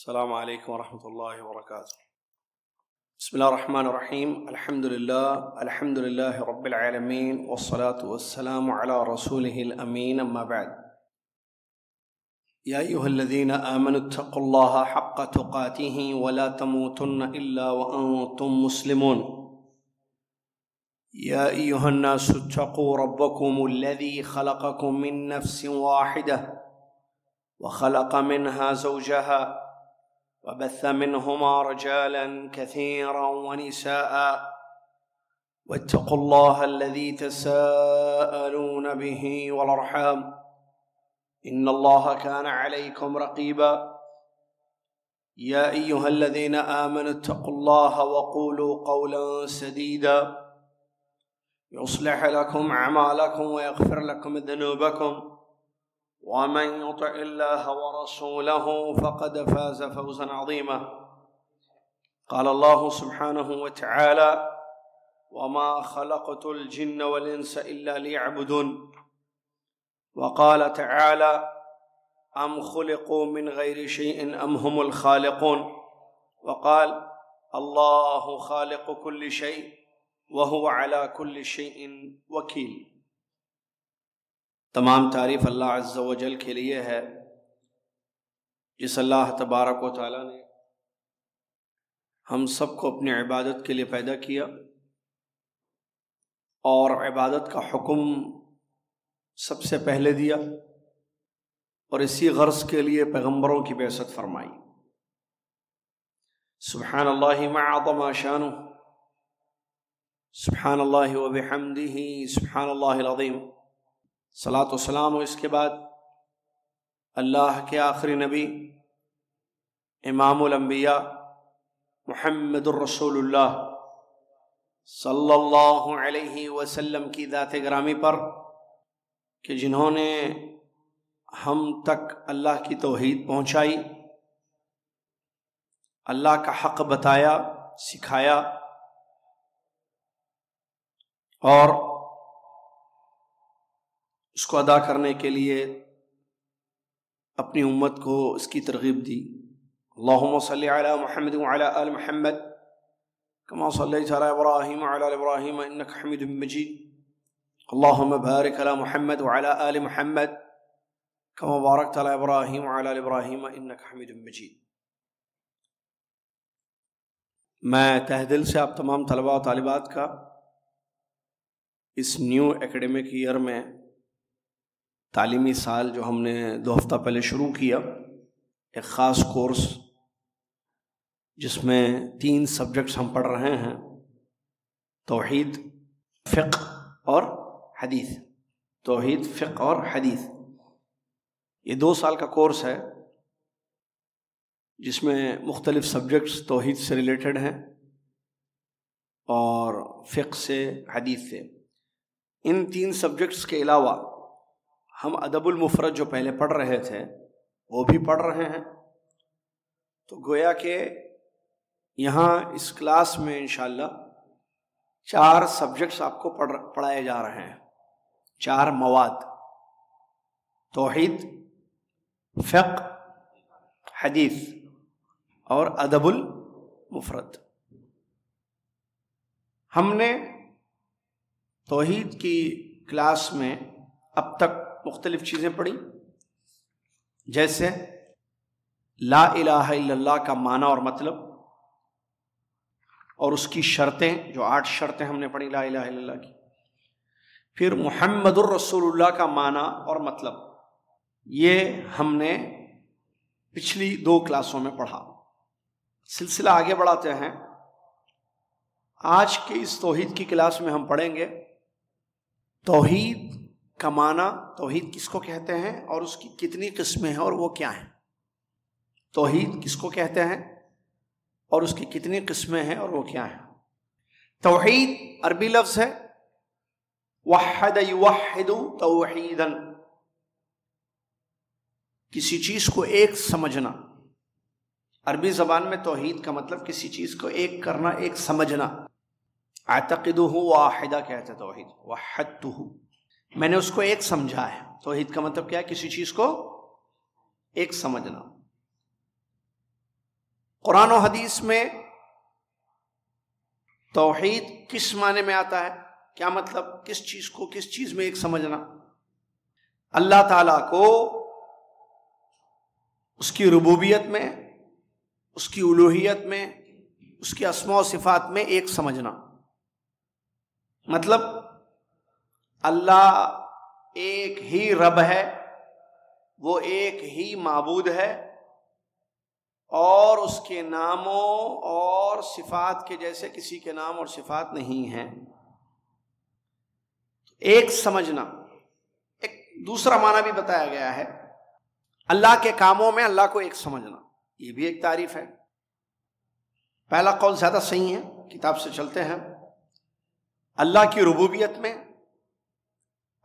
السلام عليكم ورحمة الله وبركاته. بسم الله الرحمن الرحيم. الحمد لله رب العالمين، والصلاة والسلام على رسوله الأمين، أما بعد. يا أيها الذين آمنوا اتقوا الله حق تقاته ولا تموتن إلا وأنتم مسلمون. يا أيها الناس اتقوا ربكم الذي خلقكم من نفس واحدة وخلق منها زوجها وبث منهما رجالا كثيرا ونساء، واتقوا الله الذي تساءلون به والأرحام إن الله كان عليكم رقيبا. يا أيها الذين آمنوا اتقوا الله وقولوا قولا سديدا يصلح لكم أعمالكم ويغفر لكم ذنوبكم، ومن يطع الله ورسوله فقد فاز فوزا عظيما. قال الله سبحانه وتعالى: وما خلقت الجن والإنس إلا ليعبدون. وقال تعالى: أم خلقوا من غير شيء أم هم الخالقون. وقال: الله خالق كل شيء وهو على كل شيء وكيل. تمام تعریف اللہ عز و جل کے لیے ہے، جس اللہ تبارک و تعالیٰ نے ہم سب کو اپنی عبادت کے لیے پیدا کیا اور عبادت کا حکم سب سے پہلے دیا، اور اسی غرض کے لیے پیغمبروں کی بعثت فرمائی. سبحان اللہ ما عظم شانہ، سبحان اللہ و بحمدہ، سبحان اللہ العظیم. صلاۃ و سلام، و اس کے بعد اللہ کے آخری نبی امام الانبیاء محمد الرسول اللہ صلی اللہ علیہ وسلم کی ذات گرامی پر، کہ جنہوں نے ہم تک اللہ کی توحید پہنچائی، اللہ کا حق بتایا، سکھایا، اور اس کو ادا کرنے کے لیے اپنی امت کو اس کی ترغیب دی. اللہم صلی علی محمد وعلی آل محمد کما صلیت علی ابراہیم وعلی آل ابراہیم انک حمید مجید. اللہم بارک علی محمد وعلی آل محمد کما بارکت علی ابراہیم وعلی آل ابراہیم انک حمید مجید. میں تہ دل سے آپ تمام طلباء و طالبات کا اس نیو ایکیڈمک ایئر میں، تعلیمی سال جو ہم نے 2 ہفتہ پہلے شروع کیا، ایک خاص کورس جس میں 3 سبجیکٹس ہم پڑھ رہے ہیں: توحید، فقہ اور حدیث. توحید، فقہ اور حدیث. یہ 2 سال کا کورس ہے جس میں مختلف سبجیکٹس توحید سے ریلیٹڈ ہیں اور فقہ سے، حدیث سے. ان 3 سبجیکٹس کے علاوہ ہم ادب المفرد جو پہلے پڑھ رہے تھے وہ بھی پڑھ رہے ہیں. تو گویا کہ یہاں اس کلاس میں انشاءاللہ 4 سبجیکٹس آپ کو پڑھائے جا رہے ہیں، 4 مواد: توحید، فقہ، حدیث اور ادب المفرد. ہم نے توحید کی کلاس میں اب تک مختلف چیزیں پڑھی، جیسے لا الہ الا اللہ کا معنی اور مطلب، اور اس کی شرطیں، جو 8 شرطیں ہم نے پڑھی لا الہ الا اللہ کی. پھر محمد الرسول اللہ کا معنی اور مطلب، یہ ہم نے پچھلی 2 کلاسوں میں پڑھا. سلسلہ آگے بڑھاتے ہیں. آج کے اس توحید کی کلاس میں ہم پڑھیں گے توحید کا معنی، توحید کس کو کہتے ہیں اور اس کی کتنی قسمیں ہیں اور وہ کیا ہیں. توحید کس کو کہتے ہیں اور اس کی کتنی قسمیں ہیں اور وہ کیا ہیں. توحید عربی لفظ ہے، وحد یوحد توحیدا، کسی چیز کو ایک سمجھنا. عربی زبان میں توحید کا مطلب کسی چیز کو ایک کرنا، ایک سمجھنا. اعتقدہ واحدہ کہتے ہیں توحید، وحدتہ، میں نے اس کو ایک سمجھا ہے. توحید کا مطلب کیا ہے؟ کسی چیز کو ایک سمجھنا. قرآن و حدیث میں توحید کس معنی میں آتا ہے؟ کیا مطلب؟ کس چیز کو کس چیز میں ایک سمجھنا؟ اللہ تعالیٰ کو اس کی ربوبیت میں، اس کی الوہیت میں، اس کے اسماء و صفات میں ایک سمجھنا۔ مطلب اللہ ایک ہی رب ہے، وہ ایک ہی معبود ہے، اور اس کے ناموں اور صفات کے جیسے کسی کے نام اور صفات نہیں ہیں۔ ایک سمجھنا۔ ایک دوسرا معنی بھی بتایا گیا ہے، اللہ کے کاموں میں اللہ کو ایک سمجھنا، یہ بھی ایک تعریف ہے۔ پہلا قول زیادہ صحیح ہے، کتاب سے چلتے ہیں۔ اللہ کی ربوبیت میں،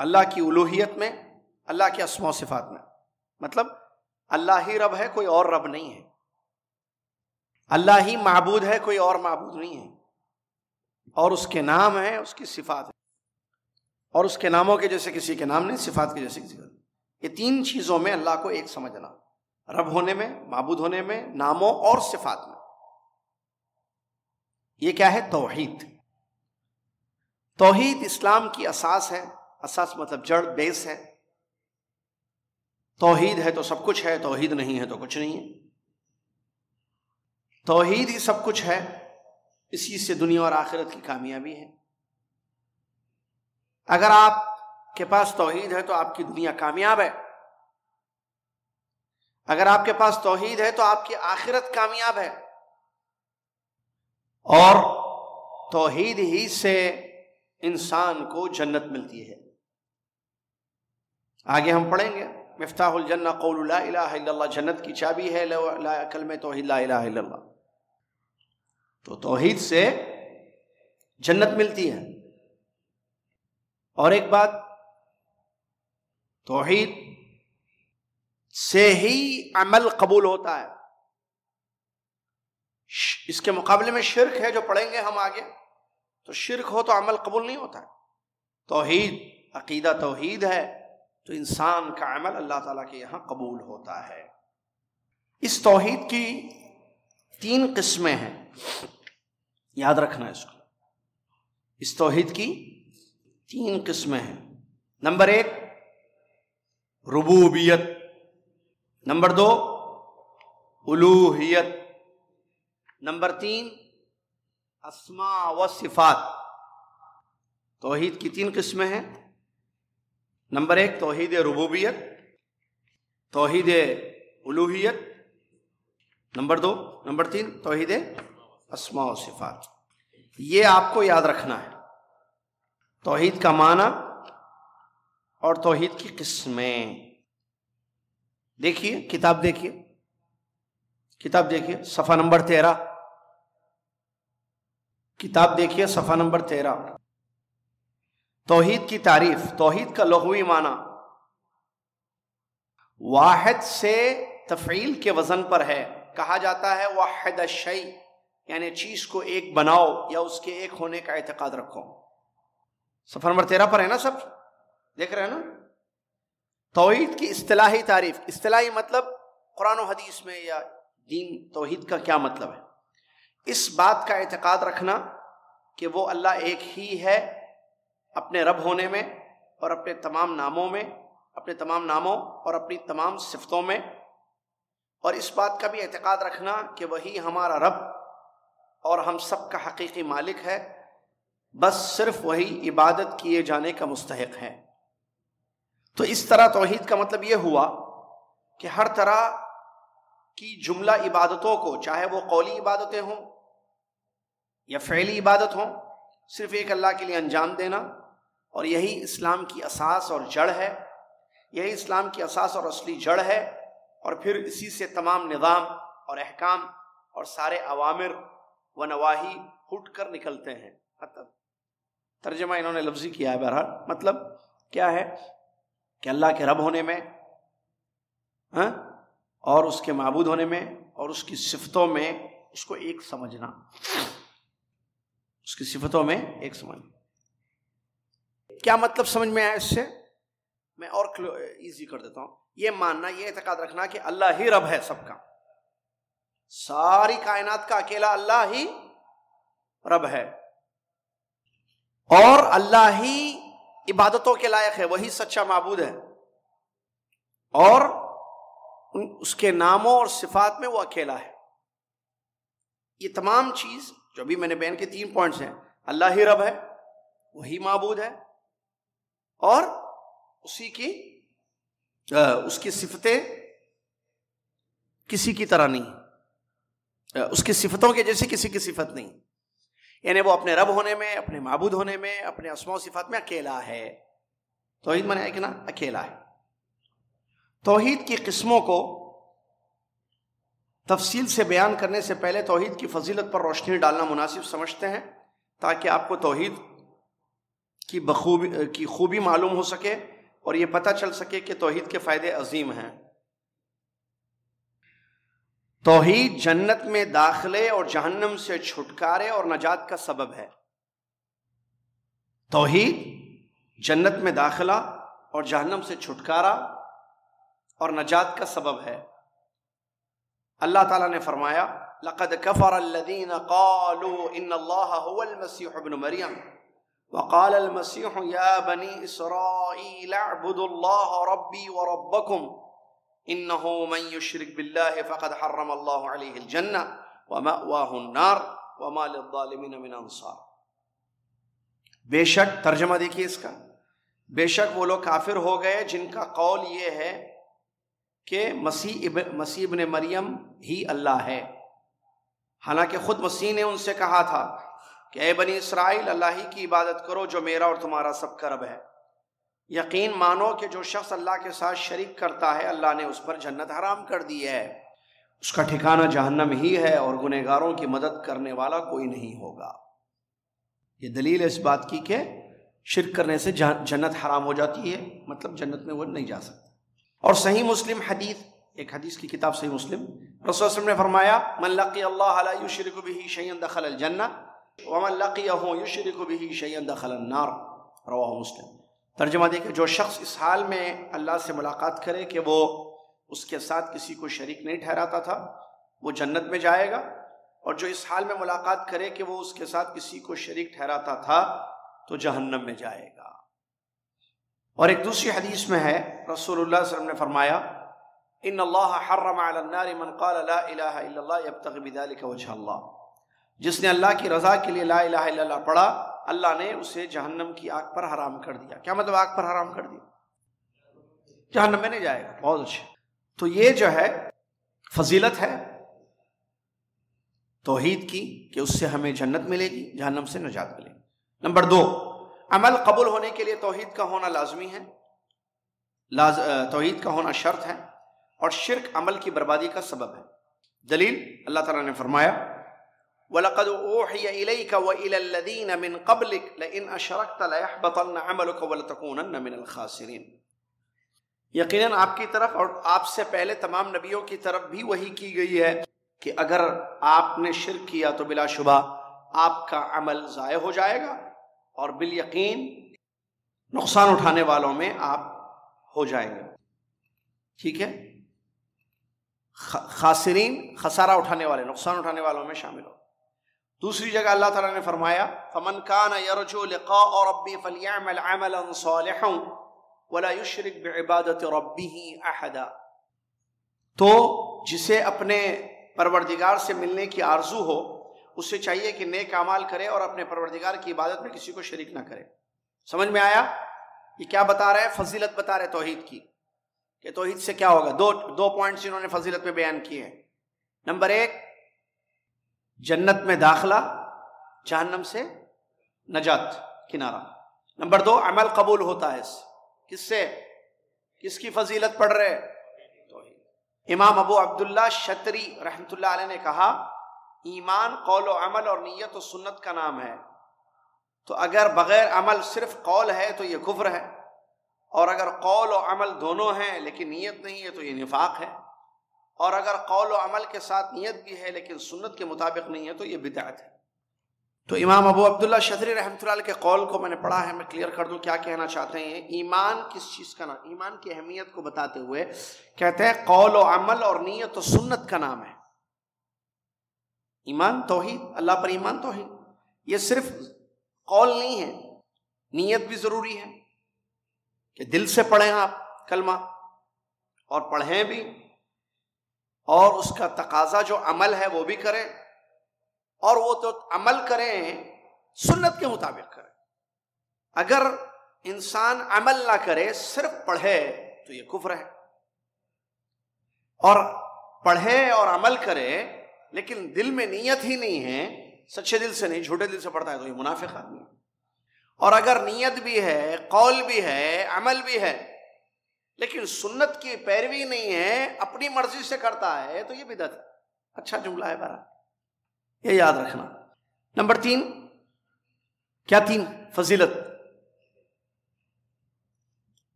اللہ کی الوہیت میں، اللہ کے اسماء و صفات میں، مطلب اللہ ہی رب ہے، کوئی اور رب نہیں ہے۔ اللہ ہی معبود ہے، کوئی اور معبود نہیں ہے، اور اس کے نام ہیں، اس کی صفات ہیں، اور اس کے ناموں کے جیسے کسی کے نام نہیں، صفات کے جیسے کسی کا۔ یہ تین چیزوں میں اللہ کو ایک سمجھنا، رب ہونے میں، معبود ہونے میں، ناموں اور صفات میں۔ یہ کیا ہے؟ توحید۔ توحید اسلام کی اساس ہے۔ اساس مطلب جڑ، بیس ہے۔ توحید ہے تو سب کچھ ہے، توحید نہیں ہے تو کچھ نہیں ہے۔ توحید ہی سب کچھ ہے، اسی سے دنیا اور آخرت کی کامیابی ہے۔ اگر آپ کے پاس توحید ہے تو آپ کی دنیا کامیاب ہے، اگر آپ کے پاس توحید ہے تو آپ کی آخرت کامیاب ہے، اور توحید ہی سے انسان کو جنت ملتی ہے۔ آگے ہم پڑھیں گے، مفتاح الجنہ قول لا الہ الا اللہ، جنت کی چابی ہے کلمہ توحید لا الہ الا اللہ۔ تو توحید سے جنت ملتی ہے۔ اور ایک بات، توحید سے ہی عمل قبول ہوتا ہے۔ اس کے مقابلے میں شرک ہے جو پڑھیں گے ہم آگے، تو شرک ہو تو عمل قبول نہیں ہوتا ہے۔ توحید، عقیدہ توحید ہے تو انسان کا عمل اللہ تعالیٰ کے یہاں قبول ہوتا ہے۔ اس توحید کی تین قسمیں ہیں، یاد رکھنا اس کو۔ اس توحید کی تین قسمیں ہیں۔ نمبر ایک ربوبیت، نمبر دو الوہیت، نمبر تین اسماء و صفات۔ توحید کی تین قسمیں ہیں۔ نمبر ایک توحید ربوبیت، توحید الوہیت، نمبر تین توحید اسماء و صفات۔ یہ آپ کو یاد رکھنا ہے، توحید کا معنی اور توحید کی قسمیں۔ دیکھیے کتاب، دیکھیے صفحہ نمبر 13، کتاب دیکھیے صفحہ نمبر 13۔ توحید کی تعریف۔ توحید کا لغوی معنی واحد سے تفعیل کے وزن پر ہے، کہا جاتا ہے وحد الشیء، یعنی چیز کو ایک بناؤ یا اس کے ایک ہونے کا اعتقاد رکھو۔ صفحہ نمبر 13 پر ہے نا، سب دیکھ رہے ہیں نا؟ توحید کی اصطلاحی تعریف۔ اصطلاحی مطلب قرآن و حدیث میں یا دین توحید کا کیا مطلب ہے؟ اس بات کا اعتقاد رکھنا کہ وہ اللہ ایک ہی ہے اپنے رب ہونے میں اور اپنے تمام ناموں میں، اپنے تمام ناموں اور اپنی تمام صفتوں میں، اور اس بات کا بھی اعتقاد رکھنا کہ وہی ہمارا رب اور ہم سب کا حقیقی مالک ہے، بس صرف وہی عبادت کیے جانے کا مستحق ہے۔ تو اس طرح توحید کا مطلب یہ ہوا کہ ہر طرح کی جملہ عبادتوں کو، چاہے وہ قولی عبادتیں ہوں یا فعلی عبادت ہوں، صرف ایک اللہ کے لیے انجام دینا، اور یہی اسلام کی اساس اور جڑ ہے، یہی اسلام کی اساس اور اصلی جڑ ہے، اور پھر اسی سے تمام نظام اور احکام اور سارے اوامر و نواہی پھوٹ کر نکلتے ہیں۔ مطلب ترجمہ انہوں نے لفظی کیا ہے، بہرحال مطلب کیا ہے کہ اللہ کے رب ہونے میں اور اس کے معبود ہونے میں اور اس کی صفتوں میں اس کو ایک سمجھنا، اس کی صفتوں میں ایک سمجھنا۔ کیا مطلب سمجھ میں آیا اس سے؟ میں اور ایزی کر دیتا ہوں۔ یہ ماننا، یہ اعتقاد رکھنا کہ اللہ ہی رب ہے سب کا، ساری کائنات کا اکیلا اللہ ہی رب ہے، اور اللہ ہی عبادتوں کے لائق ہے، وہی سچا معبود ہے، اور اس کے ناموں اور صفات میں وہ اکیلا ہے۔ یہ تمام چیز جو بھی میں نے بیان کے 3 پوائنٹس ہیں، اللہ ہی رب ہے، وہی معبود ہے، اور اس کی صفتیں کسی کی طرح نہیں، اس کی صفتوں کے جیسے کسی کی صفت نہیں، یعنی وہ اپنے رب ہونے میں، اپنے معبود ہونے میں، اپنے اسماء و صفات میں اکیلا ہے۔ توحید مانے ہے کہ نا اکیلا ہے۔ توحید کی قسموں کو تفصیل سے بیان کرنے سے پہلے توحید کی فضیلت پر روشنی ڈالنا مناسب سمجھتے ہیں، تاکہ آپ کو توحید کی خوبی معلوم ہو سکے اور یہ پتہ چل سکے کہ توحید کے فائدے عظیم ہیں۔ توحید جنت میں داخلے اور جہنم سے چھٹکارے اور نجات کا سبب ہے۔ توحید جنت میں داخلہ اور جہنم سے چھٹکارا اور نجات کا سبب ہے۔ اللہ تعالیٰ نے فرمایا لَقَدْ كَفَرَ الَّذِينَ قَالُوا إِنَّ اللَّهَ هُوَ الْمَسِيحُ ابْنُ مَرْيَمَ وَقَالَ الْمَسِيحُ يَا بَنِي إِسْرَائِيلَ اعْبُدُوا اللَّهَ رَبِّي وَرَبَّكُمْ إِنَّهُ مَن يُشْرِكْ بِاللَّهِ فَقَدْ حَرَّمَ اللَّهُ عَلَيْهِ الْجَنَّةَ وَمَأْوَاهُ النَّارُ وَمَا لِلظَّالِمِينَ مِنْ أَنصَارٍ۔ بے شک، ترجمہ دیکھیے اس کا، بے شک وہ لوگ کافر ہو گئے جن کا قول یہ ہے کہ مسیح ابن مریم ہی اللہ ہے، حالانکہ خود مسیح نے ان سے کہا تھا کہ اے بنی اسرائیل، اللہ ہی کی عبادت کرو جو میرا اور تمہارا سب کا رب ہے۔ یقین مانو کہ جو شخص اللہ کے ساتھ شریک کرتا ہے، اللہ نے اس پر جنت حرام کر دی ہے، اس کا ٹھکانہ جہنم ہی ہے، اور گنہگاروں کی مدد کرنے والا کوئی نہیں ہوگا۔ یہ دلیل ہے اس بات کی کہ شرک کرنے سے جنت حرام ہو جاتی ہے، مطلب جنت میں وہ نہیں جا سکتا۔ اور صحیح مسلم حدیث، ایک حدیث کی کتاب صحیح مسلم، رسول اللہ صلی اللہ علیہ وسلم نے فرمایا من لقی اللہ لا یشرک بہ شیئا دخل الجنہ ومن لقیہ یشرک بہ شیئا دخل النار، رواہ مسلم۔ ترجمہ دیکھیں، جو شخص اس حال میں اللہ سے ملاقات کرے کہ وہ اس کے ساتھ کسی کو شریک نہیں ٹھہراتا تھا، وہ جنت میں جائے گا، اور جو اس حال میں ملاقات کرے کہ وہ اس کے ساتھ کسی کو شریک ٹھہراتا تھا تو جہنم میں جائے گا۔ اور ایک دوسری حدیث میں ہے، رسول اللہ صلی اللہ علیہ وسلم نے فرمایا ان اللہ حرم علی النار من قال لا الہ الا اللہ یبتغی بذلک وجہ اللہ، جس نے اللہ کی رضا کے لیے لا الہ الا اللہ پڑھا، اللہ نے اسے جہنم کی آگ پر حرام کر دیا۔ کیا مطلب آگ پر حرام کر دیا؟ جہنم میں نہیں جائے گا۔ بہت اچھے۔ تو یہ جو ہے فضیلت ہے توحید کی کہ اس سے ہمیں جنت ملے گی، جہنم سے نجات ملے گی۔ نمبر 2، عمل قبول ہونے کے لیے توحید کا ہونا لازمی ہے، توحید کا ہونا شرط ہے، اور شرک عمل کی بربادی کا سبب ہے۔ دلیل، اللہ تعالیٰ نے فرمایا وَلَقَدْ أُوحِيَ إِلَيْكَ وَإِلَى الَّذِينَ مِن قَبْلِكَ لَئِنْ أَشْرَكْتَ لَيَحْبَطَنَّ عَمَلُكَ وَلَتَكُونَنَّ مِنَ الْخَاسِرِينَ۔ یقیناً آپ کی طرف اور آپ سے پہلے تمام نبیوں کی طرف بھی وحی کی گئی ہے کہ اگر آپ نے شرک کیا تو بلا شبہ آپ کا عمل ضائع ہو جائے گا، اور بالیقین نقصان اٹھانے والوں میں آپ ہو جائیں گے۔ ٹھیک ہے، خاسرین خسارہ اٹھانے والے، نقصان اٹھانے والوں میں شامل ہو۔ دوسری جگہ اللہ تعالیٰ نے فرمایا فَمَنْ كَانَ يَرْجُو لِقَاءَ رَبِّهِ فَلْيَعْمَلْ عَمَلًا صَالِحًا وَلَا يُشْرِكْ بِعِبَادَةِ رَبِّهِ أَحَدًا۔ تو جسے اپنے پروردگار سے ملنے کی آرزو ہو، اسے چاہیے کہ نیک اعمال کرے اور اپنے پروردگار کی عبادت میں کسی کو شریک نہ کرے۔ سمجھ میں آیا؟ یہ کیا بتا رہے ہیں؟ فضیلت بتا رہے توحید کی، کہ توحید سے کیا ہوگا۔ دو پوائنٹس انہوں نے فضیلت میں بیان کیے ہیں۔ نمبر 1، جنت میں داخلہ، جہنم سے نجات، کنارہ۔ نمبر 2، عمل قبول ہوتا ہے کس سے؟ کس کی فضیلت پڑھ رہے؟ توحید۔ امام ابو عبداللہ شتری رحمۃ اللہ علیہ نے کہا ایمان قول و عمل اور نیت و سنت کا نام ہے، تو اگر بغیر عمل صرف قول ہے تو یہ کفر ہے، اور اگر قول و عمل دونوں ہیں لیکن نیت نہیں ہے تو یہ نفاق ہے، اور اگر قول و عمل کے ساتھ نیت بھی ہے لیکن سنت کے مطابق نہیں ہے تو یہ بدعت ہے۔ تو امام ابو عبداللہ شتری رحمۃ اللہ علیہ کے قول کو میں نے پڑھا ہے، میں کلیئر کر دوں کیا کہنا چاہتے ہیں۔ ایمان کس چیز کا نام؟ ایمان کی اہمیت کو بتاتے ہوئے کہتے ہیں قول و عمل اور نیت و سنت کا نام ہے۔ ایمان توحید، اللہ پر ایمان توحید، یہ صرف قول نہیں ہے، نیت بھی ضروری ہے کہ دل سے پڑھیں آپ کلمہ، اور پڑھیں بھی، اور اس کا تقاضا جو عمل ہے وہ بھی کریں، اور وہ تو عمل کریں سنت کے مطابق کریں۔ اگر انسان عمل نہ کرے، صرف پڑھے، تو یہ کفر ہے، اور پڑھے اور عمل کرے لیکن دل میں نیت ہی نہیں ہے، سچے دل سے نہیں جھوٹے دل سے پڑھتا ہے، تو یہ منافق آدمی ہے۔ اور اگر نیت بھی ہے، قول بھی ہے، عمل بھی ہے، لیکن سنت کی پیروی نہیں ہے، اپنی مرضی سے کرتا ہے، تو یہ بدعت ہے۔ اچھا جملہ ہے بارہ، یہ یاد رکھنا۔ نمبر 3، کیا 3 فضیلت؟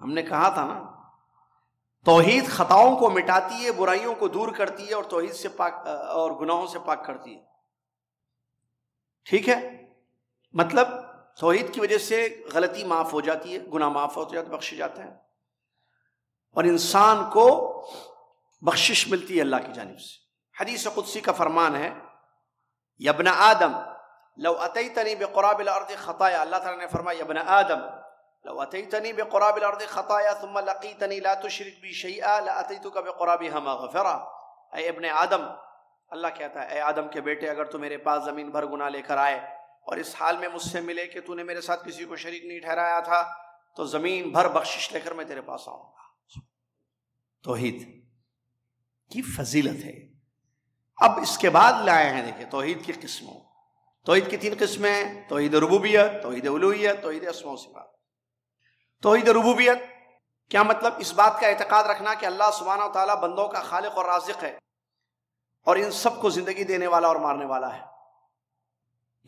ہم نے کہا تھا نا، توحید خطاؤں کو مٹاتی ہے، برائیوں کو دور کرتی ہے، اور توحید سے پاک اور گناہوں سے پاک کرتی ہے۔ ٹھیک ہے، مطلب توحید کی وجہ سے غلطی معاف ہو جاتی ہے، گناہ معاف ہو جاتے، بخشے جاتے ہیں، اور انسان کو بخشش ملتی ہے اللہ کی جانب سے۔ حدیث قدسی کا فرمان ہے، یا ابن آدم لو اتیتنی بقراب الارض خطایا، اللہ تعالیٰ نے فرمایا، یا ابن آدم لو اتیتنی بقراب الارض خطایا ثم لقیتنی لا تشرک بی شیئا لاتیتک بقرابها مغفرا۔ اے ابن آدم، اللہ کہتا ہے، اے آدم کے بیٹے، اگر تو میرے پاس زمین بھر گناہ لے کر آئے اور اس حال میں مجھ سے ملے کہ تو نے میرے ساتھ کسی کو شریک نہیں ٹھہرایا تھا، تو زمین بھر بخشش لے کر میں تیرے پاس آؤں گا۔ توحید کی فضیلت ہے۔ اب اس کے بعد لائے ہیں، دیکھیں توحید کی قسموں۔ توحید کی 3 قسمیں ہیں، توحید ربوبیت، توحید الوہیت، توحید اسماء و صفات۔ توحید ربوبیت کیا مطلب؟ اس بات کا اعتقاد رکھنا کہ اللہ سبحانہ و تعالیٰ بندوں کا خالق اور رازق ہے، اور ان سب کو زندگی دینے والا اور مارنے والا ہے۔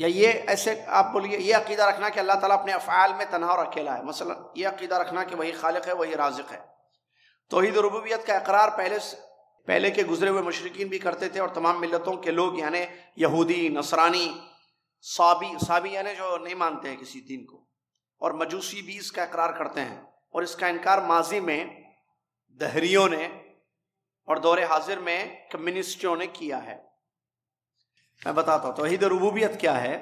یا یہ ایسے آپ بولیے، یہ عقیدہ رکھنا کہ اللہ تعالیٰ اپنے افعال میں تنہا اور اکیلا ہے، مثلا یہ عقیدہ رکھنا کہ وہی خالق ہے، وہی رازق ہے۔ توحید ربوبیت کا اقرار پہلے کے گزرے ہوئے مشرکین بھی کرتے تھے، اور تمام ملتوں کے لوگ، یعنی یہودی، نصرانی، صابی یعنی جو نہیں مانتے ہیں کسی دین کو، اور مجوسی بھی اس کا اقرار کرتے ہیں، اور اس کا انکار ماضی میں دہریوں نے اور دور حاضر میں کمیونسٹوں نے کیا ہے۔ میں بتاتا ہوں توحید ربوبیت کیا ہے۔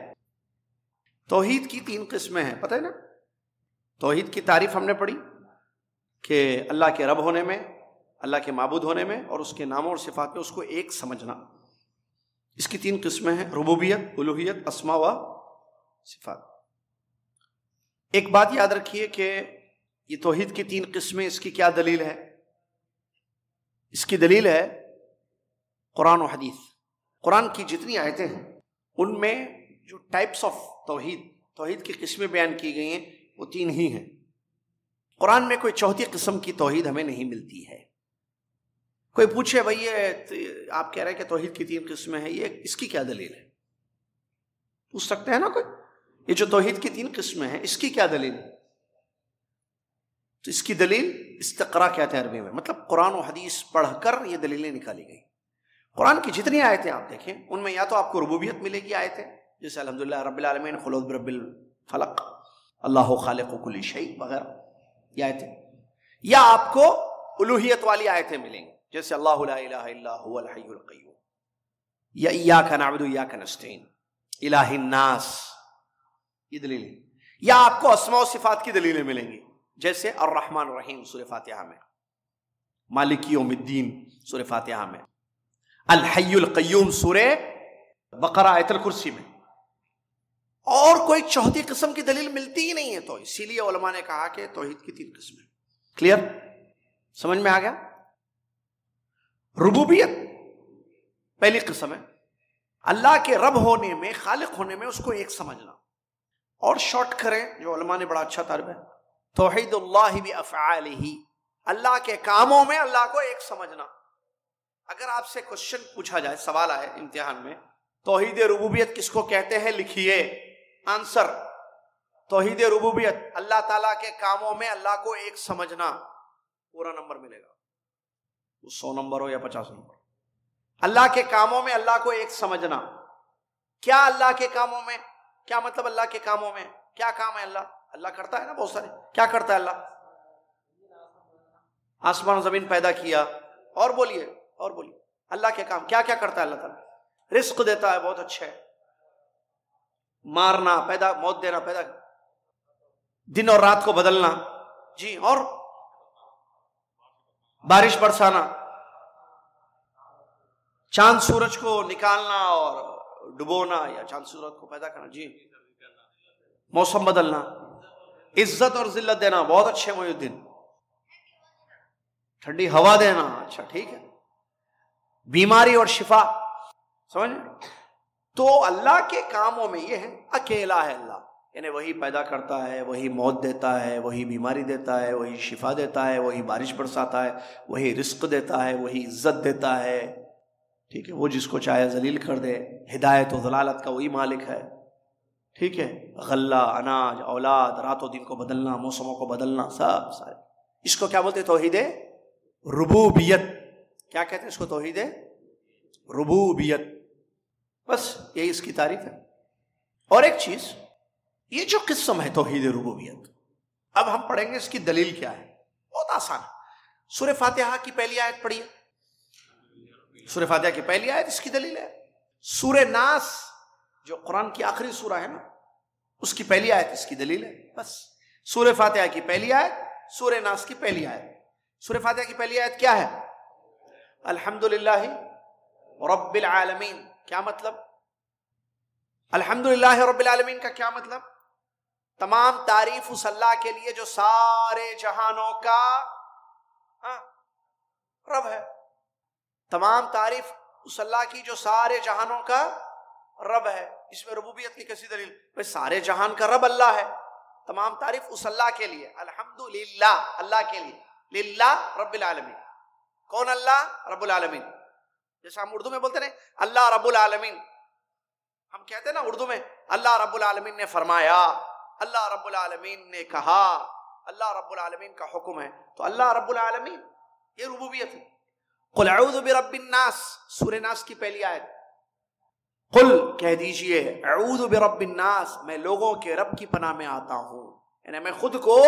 توحید کی 3 قسمیں ہیں، پتہ ہے نا؟ توحید کی تعریف ہم نے پڑھی کہ اللہ کے رب ہونے میں، اللہ کے معبود ہونے میں، اور اس کے ناموں اور صفات میں اس کو ایک سمجھنا۔ اس کی 3 قسمیں ہیں، ربوبیت، الوہیت، اسماء و صفات۔ ایک بات یاد رکھیے کہ یہ توحید کی 3 قسمیں، اس کی کیا دلیل ہے؟ اس کی دلیل ہے قرآن و حدیث۔ قرآن کی جتنی آیتیں ہیں ان میں جو ٹائپس آف توحید کی قسمیں بیان کی گئی ہیں وہ 3 ہی ہیں۔ قرآن میں کوئی 4تھی قسم کی توحید ہمیں نہیں ملتی ہے۔ کوئی پوچھے بھائی یہ آپ کہہ رہے ہیں کہ توحید کی 3 قسمیں ہیں، یہ اس کی کیا دلیل ہے؟ پوچھ سکتے ہیں نا کوئی، یہ جو توحید کی 3 قسمیں ہیں اس کی کیا دلیل ہے؟ تو اس کی دلیل استقراء کہتے ہیں عربی میں، مطلب قرآن و حدیث پڑھ کر یہ دلیلیں نکالی گئی۔ قرآن کی جتنی آیتیں آپ دیکھیں ان میں یا تو آپ کو ربوبیت ملے گی آیتیں، جیسے الحمدللہ رب العالمین، قل اعوذ برب الفلق، اللہ خالق کل شیء وغیرہ یہ آیتیں، یا آپ کو الوہیت والی آیتیں ملیں گی، جیسے اللہ لا الہ الا هو الحی القیوم، یا ایاک نعبد و ایاک نستعین، الہ الناس، یہ دلیل ہے۔ یا آپ کو اسماء و صفات کی دلیلیں ملیں گی، جیسے الرحمن الرحیم سورہ فاتحہ میں، مالک یوم الدین سورہ فاتحہ میں، الحی القیوم سورہ بقرہ آیت الکرسی میں۔ اور کوئی 4تھی قسم کی دلیل ملتی ہی نہیں ہے، تو اسی لیے علماء نے کہا کہ توحید کی 3 قسمیں۔ کلیئر؟ سمجھ میں آ گیا؟ ربوبیت پہلی قسم ہے، اللہ کے رب ہونے میں، خالق ہونے میں اس کو ایک سمجھنا، اور شارٹ کریں جو علماء نے بڑا اچھا تعریف ہے، توحید اللہ بافعالہ، اللہ کے کاموں میں اللہ کو ایک سمجھنا۔ اگر آپ سے کوشچن پوچھا جائے، سوال آئے امتحان میں، توحید ربوبیت کس کو کہتے ہیں، لکھیے آنسر، توحید ربوبیت اللہ تعالیٰ کے کاموں میں اللہ کو ایک سمجھنا، پورا نمبر ملے گا، وہ 100 نمبر ہو یا 50 نمبر۔ اللہ کے کاموں میں اللہ کو ایک سمجھنا۔ کیا اللہ کے کاموں میں؟ کیا مطلب اللہ کے کاموں میں؟ کیا کام ہے اللہ کرتا ہے نا بہت سارے۔ کیا کرتا ہے اللہ؟ آسمان و زمین پیدا کیا، اور بولیے اللہ کے کام کیا کیا کرتا ہے اللہ تعالیٰ؟ رزق دیتا ہے بہت اچھا ہے، مارنا، پیدا، موت دینا، پیدا، دن اور رات کو بدلنا، جی، اور بارش برسانا، چاند سورج کو نکالنا اور ڈبونا یا چاند سورج کو پیدا کرنا، جی، موسم بدلنا، عزت اور ذلت دینا، بہت اچھے محی الدین، ٹھنڈی ہوا دینا، اچھا ٹھیک ہے، بیماری اور شفا، سمجھ؟ تو اللہ کے کاموں میں یہ ہے، اکیلا ہے اللہ، یعنی وہی پیدا کرتا ہے، وہی موت دیتا ہے، وہی بیماری دیتا ہے، وہی شفا دیتا ہے، وہی بارش برساتا ہے، وہی رزق دیتا ہے، وہی عزت دیتا ہے، ٹھیک ہے، وہ جس کو چاہے ذلیل کر دے، ہدایت و ضلالت کا وہی مالک ہے، ٹھیک ہے، غلہ، اناج، اولاد، رات و دن کو بدلنا، موسموں کو بدلنا، سب سارے، اس کو کیا بولتے ہیں؟ توحید ربوبیت۔ کیا کہتے ہیں اس کو؟ توحید ربوبیت، بس یہی اس کی تعریف ہے۔ اور ایک چیز، یہ جو قسم ہے توحید ربوبیت، اب ہم پڑھیں گے اس کی دلیل کیا ہے، بہت آسان ہے۔ سورہ فاتحہ کی پہلی آیت پڑھیے، سورہ فاتحہ کی پہلی آیت اس کی دلیل ہے۔ سورہ ناس جو قرآن کی آخری سورہ ہے نا، اس کی پہلی آیت اس کی دلیل ہے، بس۔ سورہ فاتحہ کی پہلی آیت، سورہ ناس کی پہلی آیت۔ سورہ فاتحہ کی پہلی آیت کیا ہے؟ الحمدللہ رب العالمین۔ کیا مطلب؟ الحمدللہ رب العالمین کا کیا مطلب؟ تمام تعریف اس اللہ کے لیے جو سارے جہانوں کا رب ہے۔ تمام تعریف اس اللہ کی جو سارے جہانوں کا رب ہے۔ اس میں ربوبیت کی کیسی دلیل؟ بھائی سارے جہان کا رب اللہ ہے، تمام تعریف اس اللہ کے لیے، الحمدللہ اللہ کے لیے، للہ رب العالمین۔ کون اللہ؟ رب العالمین۔ جیسے ہم اردو میں بولتے ہیں اللہ رب العالمین، ہم کہتے ہیں نا اردو میں اللہ رب العالمین نے فرمایا، اللہ رب العالمین نے کہا، اللہ رب العالمین کا حکم ہے، تو اللہ رب العالمین، یہ ربوبیت ہے۔ قل اعوذ برب الناس، سورہ ناس کی پہلی آیت، قل کہہ دیجئے، اعوذ برب الناس، میں لوگوں کے رب کی پناہ میں آتا ہوں، یعنی میں خود کو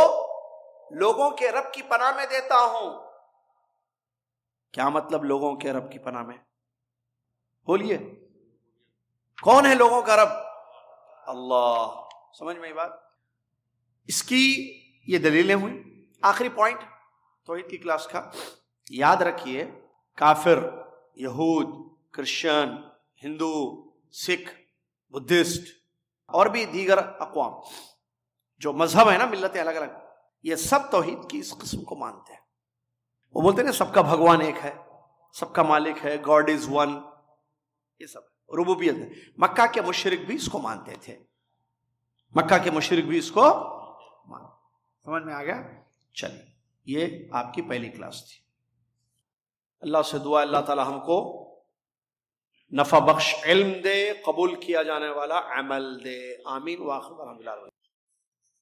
لوگوں کے رب کی پناہ میں دیتا ہوں۔ کیا مطلب لوگوں کے رب کی پناہ میں؟ بولیے، کون ہے لوگوں کا رب؟ اللہ۔ سمجھ میں یہ بات؟ اس کی یہ دلیلیں ہوئی۔ آخری پوائنٹ توحید کی کلاس کا، یاد رکھیے، کافر، یہود، کرسچن، ہندو، سکھ، بدھسٹ اور بھی دیگر اقوام جو مذہب ہے نا، ملتیں الگ الگ، یہ سب توحید کی اس قسم کو مانتے ہیں۔ وہ بولتے ہیں نا سب کا بھگوان ایک ہے، سب کا مالک ہے، گاڈ از ون، یہ سب ربوبیت ہے۔ مکہ کے مشرک بھی اس کو مانتے تھے، مکہ کے مشرک بھی اس کو مانتے۔ سمجھ میں آ گیا؟ چلیے، یہ آپ کی پہلی کلاس تھی۔ اللہ سے دعا اللہ تعالی ہم کو نفع بخش علم دے، قبول کیا جانے والا عمل دے، آمین۔ وآخر الحمدللہ۔